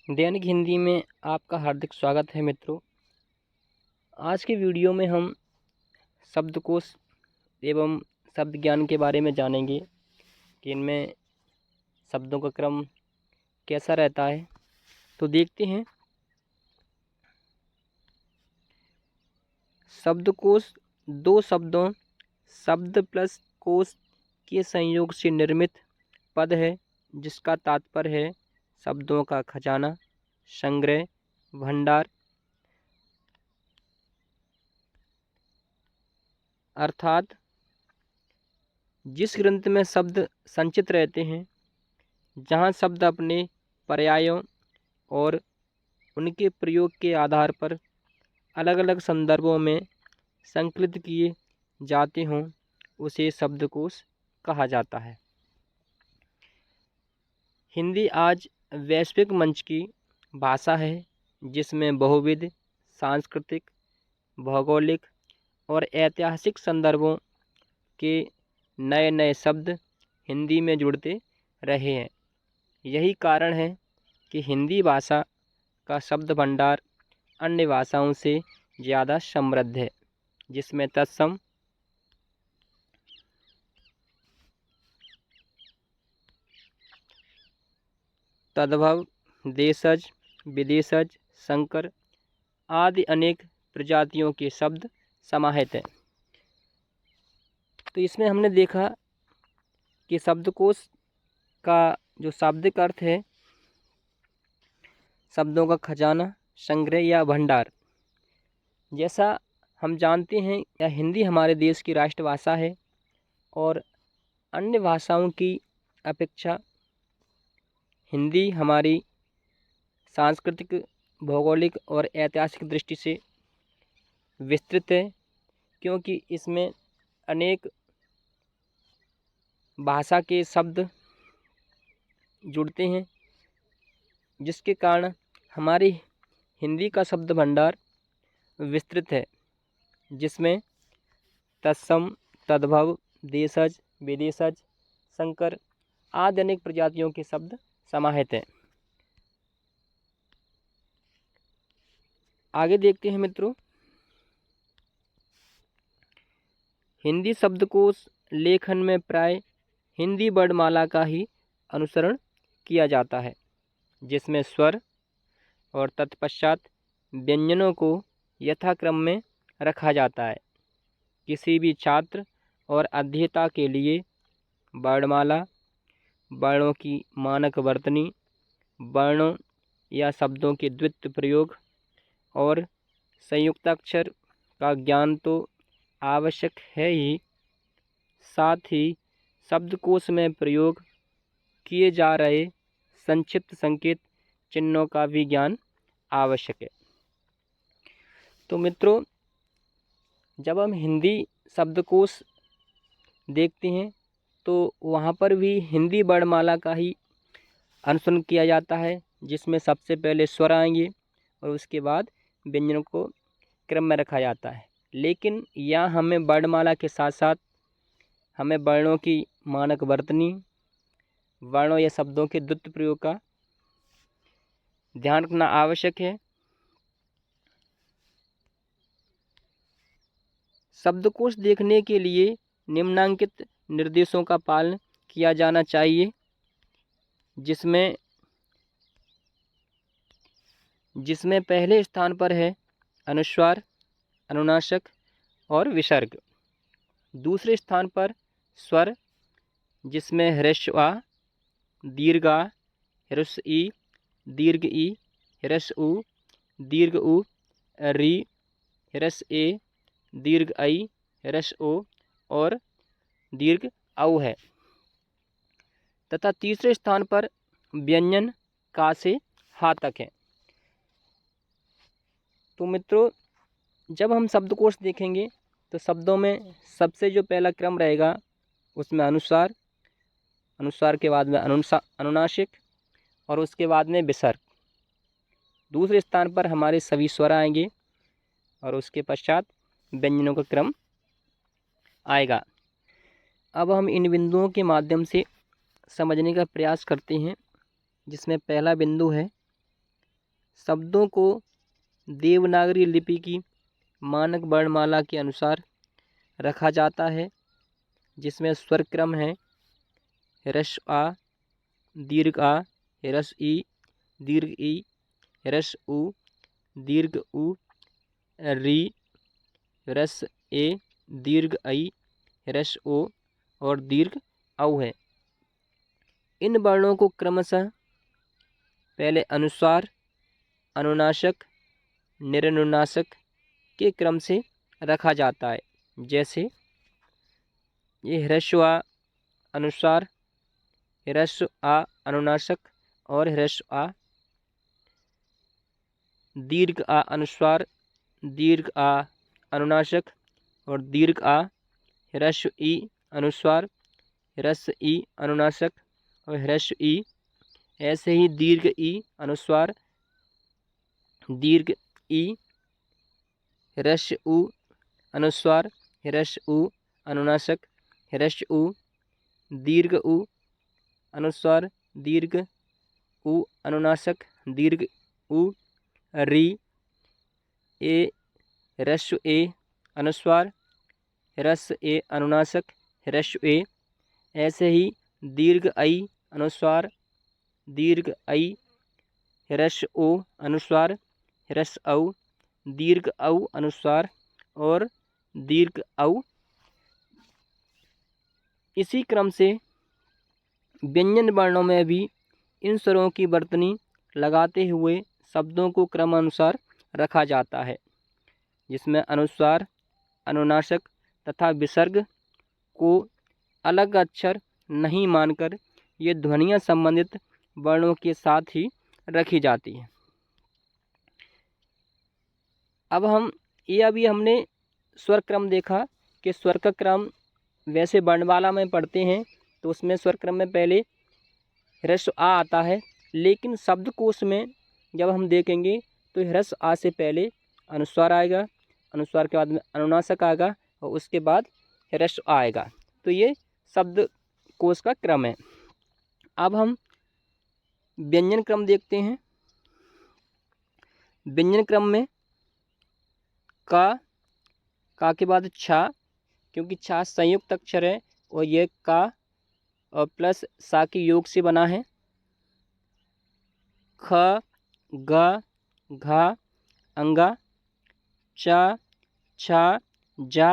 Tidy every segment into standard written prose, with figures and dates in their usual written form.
दैनिक हिंदी में आपका हार्दिक स्वागत है मित्रों। आज के वीडियो में हम शब्दकोश एवं शब्द ज्ञान के बारे में जानेंगे कि इनमें शब्दों का क्रम कैसा रहता है। तो देखते हैं। शब्दकोश दो शब्दों शब्द प्लस कोश के संयोग से निर्मित पद है जिसका तात्पर्य है शब्दों का खजाना, संग्रह, भंडार। अर्थात जिस ग्रंथ में शब्द संचित रहते हैं, जहाँ शब्द अपने पर्यायों और उनके प्रयोग के आधार पर अलग अलग संदर्भों में संकलित किए जाते हों, उसे शब्दकोश कहा जाता है। हिंदी आज वैश्विक मंच की भाषा है जिसमें बहुविध सांस्कृतिक, भौगोलिक और ऐतिहासिक संदर्भों के नए नए शब्द हिंदी में जुड़ते रहे हैं। यही कारण है कि हिंदी भाषा का शब्द भंडार अन्य भाषाओं से ज़्यादा समृद्ध है, जिसमें तत्सम तद्भव, देशज, विदेशज, संकर आदि अनेक प्रजातियों के शब्द समाहित हैं। तो इसमें हमने देखा कि शब्दकोश का जो शाब्दिक अर्थ है शब्दों का खजाना, संग्रह या भंडार। जैसा हम जानते हैं यह हिंदी हमारे देश की राष्ट्रभाषा है और अन्य भाषाओं की अपेक्षा हिंदी हमारी सांस्कृतिक, भौगोलिक और ऐतिहासिक दृष्टि से विस्तृत है, क्योंकि इसमें अनेक भाषा के शब्द जुड़ते हैं, जिसके कारण हमारी हिंदी का शब्द भंडार विस्तृत है, जिसमें तत्सम, तद्भव, देशज, विदेशज, संकर आदि अनेक प्रजातियों के शब्द समाहित हैं। आगे देखते हैं मित्रों। हिंदी शब्दकोश लेखन में प्राय हिंदी वर्णमाला का ही अनुसरण किया जाता है, जिसमें स्वर और तत्पश्चात व्यंजनों को यथाक्रम में रखा जाता है। किसी भी छात्र और अध्येता के लिए वर्णमाला, वर्णों की मानक वर्तनी, वर्णों या शब्दों के द्वित्व प्रयोग और संयुक्ताक्षर का ज्ञान तो आवश्यक है ही, साथ ही शब्दकोश में प्रयोग किए जा रहे संक्षिप्त संकेत चिन्हों का भी ज्ञान आवश्यक है। तो मित्रों, जब हम हिंदी शब्दकोश देखते हैं तो वहाँ पर भी हिंदी वर्णमाला का ही अनुसरण किया जाता है, जिसमें सबसे पहले स्वर आएंगे और उसके बाद व्यंजनों को क्रम में रखा जाता है। लेकिन यहाँ हमें वर्णमाला के साथ साथ हमें वर्णों की मानक वर्तनी, वर्णों या शब्दों के द्वित्व प्रयोग का ध्यान रखना आवश्यक है। शब्दकोश देखने के लिए निम्नांकित निर्देशों का पालन किया जाना चाहिए, जिसमें पहले स्थान पर है अनुस्वार, अनुनासिक और विसर्ग। दूसरे स्थान पर स्वर, जिसमें ह्रस्व आ, दीर्घ आ, ह्रस्व ई, दीर्घ ई, ह्रस्व उ, दीर्घ उ, री, ह्रस्व ए, दीर्घ आई, ह्रस्व ओ और दीर्घ औ है। तथा तीसरे स्थान पर व्यंजन का से हा तक है। तो मित्रों, जब हम शब्दकोश देखेंगे तो शब्दों में सबसे जो पहला क्रम रहेगा उसमें अनुस्वार, अनुस्वार के बाद में अनुनासिक और उसके बाद में विसर्ग। दूसरे स्थान पर हमारे सभी स्वर आएंगे और उसके पश्चात व्यंजनों का क्रम आएगा। अब हम इन बिंदुओं के माध्यम से समझने का प्रयास करते हैं, जिसमें पहला बिंदु है शब्दों को देवनागरी लिपि की मानक वर्णमाला के अनुसार रखा जाता है, जिसमें स्वर क्रम है ह्रस्व आ, दीर्घ आ, ह्रस्व ई, दीर्घ ई, ह्रस्व उ, दीर्घ उ, री, ह्रस्व ए, दीर्घ ऐ, ह्रस्व ओ और दीर्घ औ है। इन वर्णों को क्रमशः पहले अनुस्वार, अनुनासिक, निरनुनासिक के क्रम से रखा जाता है। जैसे ये ह्रस्व आ अनुस्वार, ह्रस्व आ अनुनासिक और ह्रस्व आ, दीर्घ आ अनुस्वार, दीर्घ आ अनुनासिक और दीर्घ आ, ह्रस्व ई अनुस्वार, ह्रस्व ई अनुनासिक और ह्रस्व ई। ऐसे ही दीर्घ ई अनुस्वार, दीर्घ ई, ह्रस्व उ अनुस्वार, ह्रस्व उ अनुनासिक, ह्रस्व उ, दीर्घ उ अनुस्वार, दीर्घ उ अनुनासिक, दीर्घ उ, री, ए, ह्रस्व ए अनुस्वार, ह्रस्व ए अनुनासिक, ह्रस्व ए। ऐसे ही दीर्घ ऐ अनुस्वार, दीर्घ ऐ, ह्रस्व ओ अनुस्वार, ह्रस्व औ, दीर्घ औ अनुस्वार और दीर्घ औ। इसी क्रम से व्यंजन वर्णों में भी इन स्वरों की वर्तनी लगाते हुए शब्दों को क्रमानुसार रखा जाता है, जिसमें अनुस्वार, अनुनासिक तथा विसर्ग को अलग अक्षर नहीं मानकर ये ध्वनियाँ संबंधित वर्णों के साथ ही रखी जाती हैं। अब अभी हमने स्वर क्रम देखा कि स्वर का क्रम वैसे वर्णमाला में पढ़ते हैं तो उसमें स्वर क्रम में पहले ह्रस्व आ आता है, लेकिन शब्दकोश में जब हम देखेंगे तो ह्रस्व आ से पहले अनुस्वार आएगा, अनुस्वार के बाद में अनुनासिक आएगा और उसके बाद ह्रस्व आएगा। तो ये शब्दकोश का क्रम है। अब हम व्यंजन क्रम देखते हैं। व्यंजन क्रम में का के बाद छा, क्योंकि छा संयुक्त अक्षर है और ये का और प्लस सा के योग से बना है। ख, ग, घा, अंगा, चा, छा, जा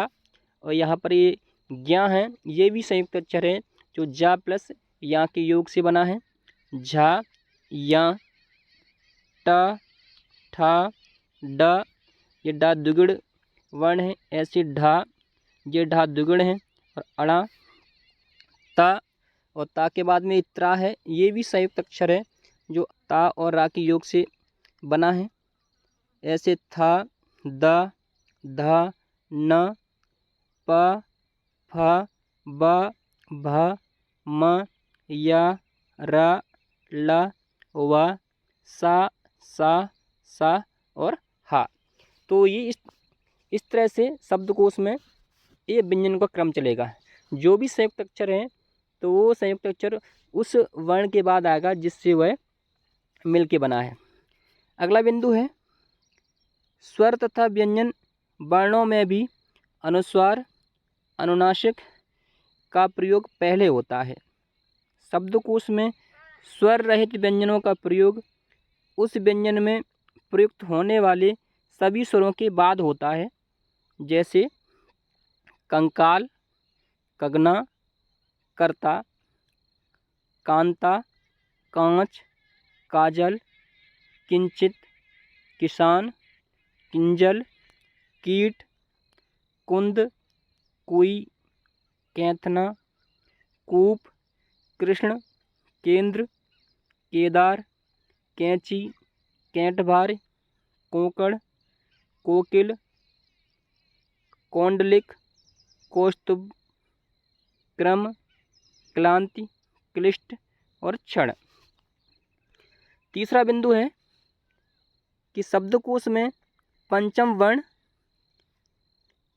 और यहाँ पर ये ज्ञा है, ये भी संयुक्त अक्षर है जो जा प्लस या के योग से बना है। झा, या, ट, ठा, ड, ये डा दुगुण वर्ण है। ऐसे ढा, ये ढा दुगुण है और अड़ा, ता और ता के बाद में त्रा है, ये भी संयुक्त अक्षर है जो ता और रा के योग से बना है। ऐसे था, द, ध, न, प, फ, ब, भ, म, या, र, ल, व, सा और हा। तो ये इस तरह से शब्दकोश में ये व्यंजन का क्रम चलेगा। जो भी संयुक्त अक्षर है तो वो संयुक्त अक्षर उस वर्ण के बाद आएगा जिससे वह मिल के बना है। अगला बिंदु है स्वर तथा व्यंजन वर्णों में भी अनुस्वार, अनुनासिक का प्रयोग पहले होता है। शब्दकोश में स्वर रहित व्यंजनों का प्रयोग उस व्यंजन में प्रयुक्त होने वाले सभी स्वरों के बाद होता है। जैसे कंकाल, कगना, कर्ता, कांता, कांच, काजल, किंचित, किसान, किंजल, कीट, कुंद, कुई, कैंथना, कूप, कृष्ण, केंद्र, केदार, कैंची, कैंटभार, कोंकण, कोकिल, कौंडलिक, कौस्तुभ, क्रम, क्लांति, क्लिष्ट और क्षण। तीसरा बिंदु है कि शब्दकोश में पंचम वर्ण,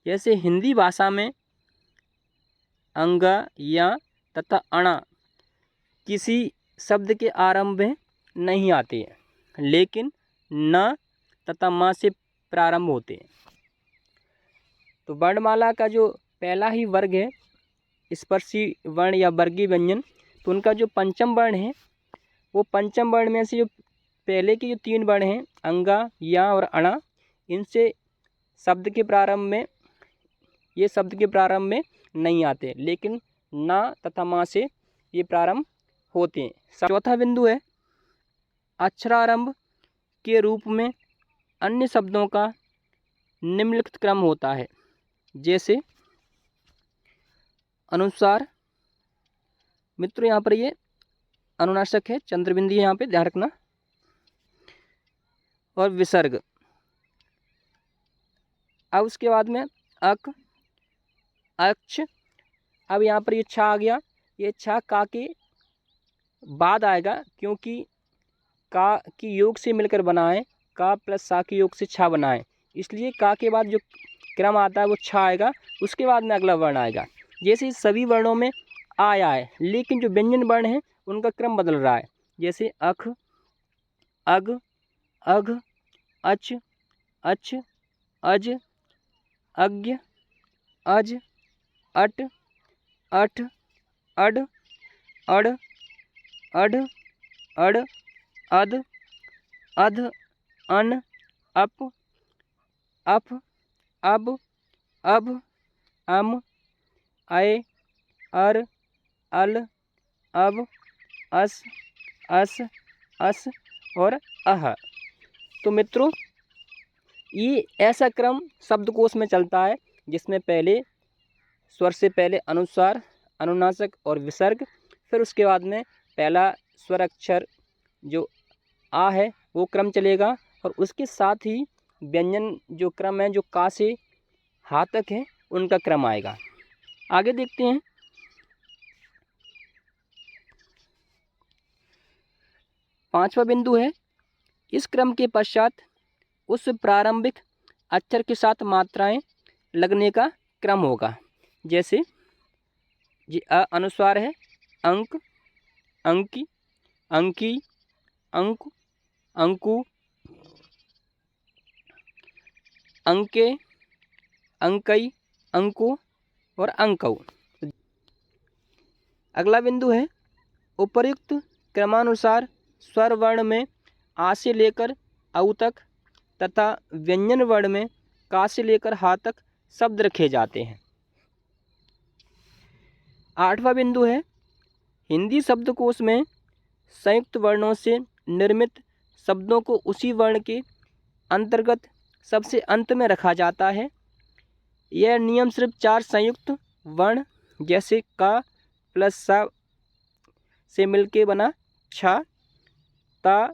जैसे हिंदी भाषा में अंग, या तथा अणा किसी शब्द के आरंभ में नहीं आते हैं, लेकिन न तथा म से प्रारंभ होते हैं। तो वर्णमाला का जो पहला ही वर्ग है स्पर्शी वर्ण या वर्गीय व्यंजन, तो उनका जो पंचम वर्ण है वो पंचम वर्ण में से जो पहले के जो 3 वर्ण हैं अंगा, या और अणा, इनसे शब्द के प्रारंभ में नहीं आते, लेकिन न तथा म से ये प्रारंभ होते हैं। चौथा बिंदु है अक्षरारंभ के रूप में अन्य शब्दों का निम्नलिखित क्रम होता है, जैसे अनुस्वार, मित्रों यहाँ पर ये अनुनासिक है, चंद्रबिंदी यहाँ पे ध्यान रखना, और विसर्ग। अब उसके बाद में अक, अक्ष। अब यहाँ पर ये छा आ गया, ये छा का के बाद आएगा, क्योंकि का की योग से मिलकर बना है, का प्लस सा के योग से छा बना है, इसलिए का के बाद जो क्रम आता है वो छा आएगा, उसके बाद में अगला वर्ण आएगा। जैसे सभी वर्णों में आया है, लेकिन जो व्यंजन वर्ण है उनका क्रम बदल रहा है, जैसे अख, अग, अघ, अच, अच, अज, अज्ञ, अज, अट, अठ, अड, अड़, अढ़, अड़, अध, अध, अन, अप, अफ, अब, अभ, अम, अय, अर, अल, अब, अस, अस और अह। तो मित्रों ये ऐसा क्रम शब्दकोश में चलता है जिसमें पहले स्वर से पहले अनुस्वार, अनुनासिक और विसर्ग, फिर उसके बाद में पहला स्वर अक्षर जो आ है वो क्रम चलेगा, और उसके साथ ही व्यंजन जो क्रम है जो का से हा तक है उनका क्रम आएगा। आगे देखते हैं। पांचवा बिंदु है इस क्रम के पश्चात उस प्रारंभिक अक्षर के साथ मात्राएं लगने का क्रम होगा। जैसे जी अनुस्वार है अंक, अंकी, अंकी, अंक, अंकु, अंके, अंकई, अंकु और अंकऊ। अगला बिंदु है उपर्युक्त क्रमानुसार स्वर वर्ण में आ से लेकर औ तक तथा व्यंजन वर्ण में का से लेकर हा तक शब्द रखे जाते हैं। आठवां बिंदु है हिंदी शब्दकोश में संयुक्त वर्णों से निर्मित शब्दों को उसी वर्ण के अंतर्गत सबसे अंत में रखा जाता है। यह नियम सिर्फ 4 संयुक्त वर्ण जैसे का प्लस सा से मिलके बना छा, ता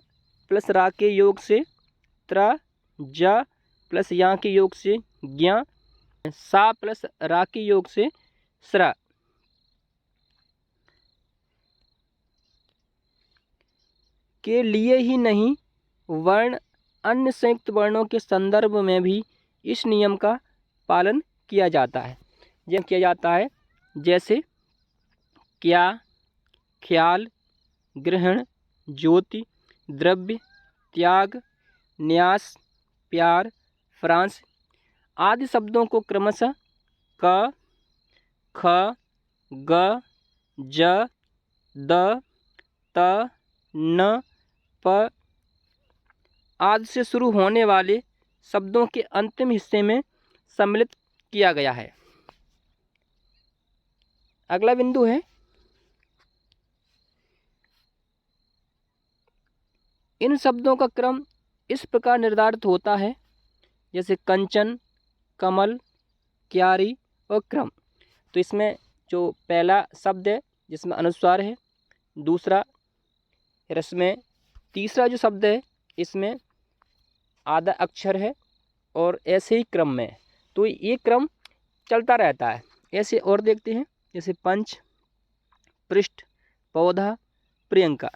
प्लस रा के योग से त्रा, जा प्लस या के योग से ज्ञा, सा प्लस रा के योग से स्रा के लिए ही नहीं, वर्ण अन्य संयुक्त वर्णों के संदर्भ में भी इस नियम का पालन किया जाता है। जैसे क्या, ख्याल, ग्रहण, ज्योति, द्रव्य, त्याग, न्यास, प्यार, फ्रांस आदि शब्दों को क्रमशः क, ख, ग, ज, द, त, न, प आदि से शुरू होने वाले शब्दों के अंतिम हिस्से में सम्मिलित किया गया है। अगला बिंदु है इन शब्दों का क्रम इस प्रकार निर्धारित होता है जैसे कंचन, कमल, क्यारी और क्रम। तो इसमें जो पहला शब्द है जिसमें अनुस्वार है, दूसरा रस में, तीसरा जो शब्द है इसमें आधा अक्षर है, और ऐसे ही क्रम में। तो ये क्रम चलता रहता है। ऐसे और देखते हैं जैसे पंच, पृष्ठ, पौधा, प्रियंका।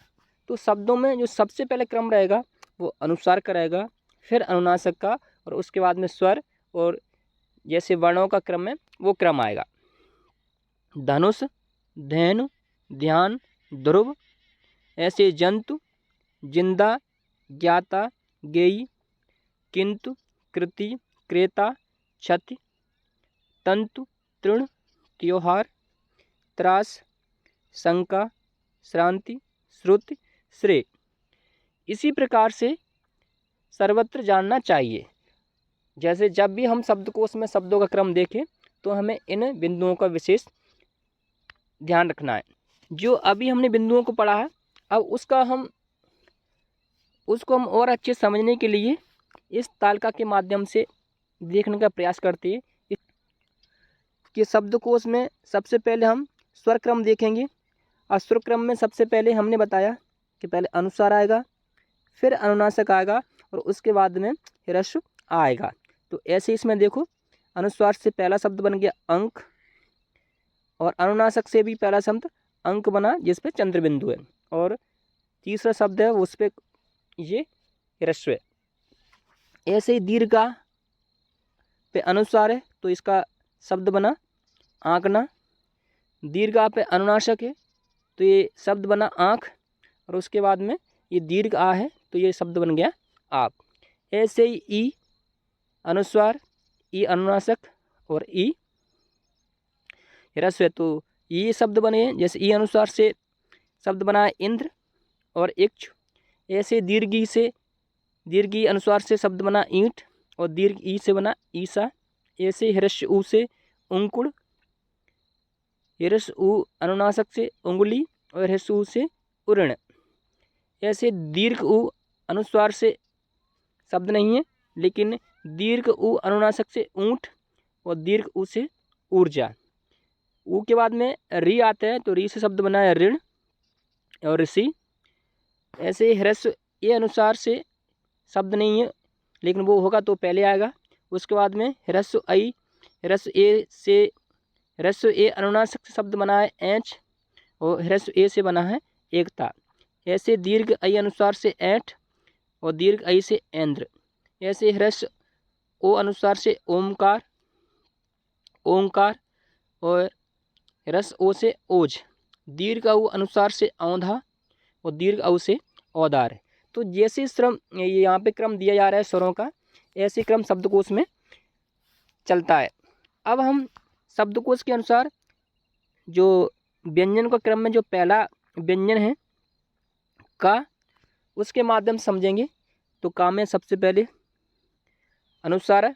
तो शब्दों में जो सबसे पहले क्रम रहेगा वो अनुस्वार का रहेगा, फिर अनुनासिक का, और उसके बाद में स्वर और जैसे वर्णों का क्रम है वो क्रम आएगा। धनुष, धेनु, ध्यान, ध्रुव, ऐसे जंतु, जिंदा, ज्ञाता, गेयी, किंतु, कृति, क्रेता, क्षति, तंतु, तृण, त्योहार, त्रास, शंका, श्रांति, श्रुति, श्रेय। इसी प्रकार से सर्वत्र जानना चाहिए। जैसे जब भी हम शब्दकोश में शब्दों का क्रम देखें तो हमें इन बिंदुओं का विशेष ध्यान रखना है। जो अभी हमने बिंदुओं को पढ़ा है, अब उसको हम और अच्छे समझने के लिए इस तालिका के माध्यम से देखने का प्रयास करते हैं कि शब्दकोश में सबसे पहले हम स्वर क्रम देखेंगे। और स्वर क्रम में सबसे पहले हमने बताया कि पहले अनुस्वार आएगा, फिर अनुनासिक आएगा और उसके बाद में ह्रस्व आएगा। तो ऐसे इसमें देखो, अनुस्वार से पहला शब्द बन गया अंक, और अनुनासिक से भी पहला शब्द अंक बना जिस पे चंद्र बिंदु है, और तीसरा शब्द है उस पे ये ह्रस्व है। ऐसे ही दीर्घा पे अनुस्वार है तो इसका शब्द बना आंकना। दीर्घा पे अनुनासिक है तो ये शब्द बना आँख, और उसके बाद में ये दीर्घ आ है तो ये शब्द बन गया आप। ऐसे ही ई अनुस्वार, ई अनुनासिक और ई ह्रस्व है तो ये शब्द बने। जैसे ई अनुस्वार से शब्द बना है इंद्र और इक्ष। ऐसे दीर्घी अनुस्वार से शब्द बना ईंट, और दीर्घ ई से बना ईसा। ऐसे ह्रस्व ऊ से अंकुड़, ह्रस्व ऊ अनुनासिक से उंगली, और ह्रस्व ऊ से उर्ण। ऐसे दीर्घ ऊ अनुस्वार से शब्द नहीं है, लेकिन दीर्घ ऊ अनुनासिक से ऊंट, और दीर्घ ऊ से ऊर्जा। ऊ के बाद में री आते हैं तो री से शब्द बना है ऋण और ऋषि। ऐसे ह्रस्व ए अनुसार से शब्द नहीं है, लेकिन वो होगा तो पहले आएगा। उसके बाद में ह्रस्व आई, ह्रस्व ए अनुनासिक से शब्द बना है ऐंच, और ह्रस्व ए से बना है एकता। ऐसे दीर्घ आई अनुसार से ऐंठ, और दीर्घ आई से ऐंद्र। ऐसे ह्रस्व ओ अनुसार से ओमकार, और ह्रस्व ओ से ओज। दीर्घ औ अनुसार से औंधा, और दीर्घ औ से औदार। तो जैसे क्रम यहाँ पे क्रम दिया जा रहा है स्वरों का, ऐसे क्रम शब्दकोश में चलता है। अब हम शब्दकोश के अनुसार जो व्यंजन का क्रम में जो पहला व्यंजन है का, उसके माध्यम से समझेंगे। तो का में सबसे पहले अनुस्वार है,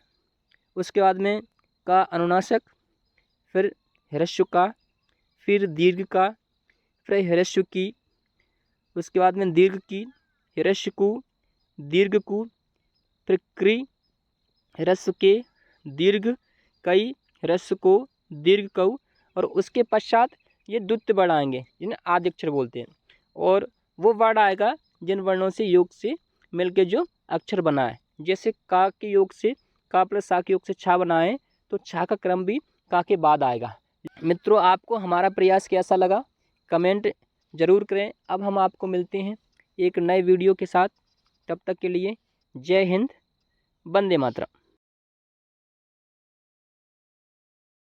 उसके बाद में का अनुनासिक, फिर ह्रस्व का, फिर दीर्घ का, फिर ह्रस्व की, उसके बाद में दीर्घ की, ह्रस्व कु, दीर्घ कु, फिर क्री, ह्रस्व के, दीर्घ कई, ह्रस्व को, दीर्घ कऊ, और उसके पश्चात ये द्वितीय वर्ण आएंगे जिन्हें आदि अक्षर बोलते हैं। और वो वर्ण आएगा जिन वर्णों से योग से मिलके जो अक्षर बना है। जैसे का के योग से, का प्लस सा के योग से छा बना है, तो छा का क्रम भी का के बाद आएगा। मित्रों, आपको हमारा प्रयास कैसा लगा कमेंट ज़रूर करें। अब हम आपको मिलते हैं एक नए वीडियो के साथ, तब तक के लिए जय हिंद, वंदे मातरम।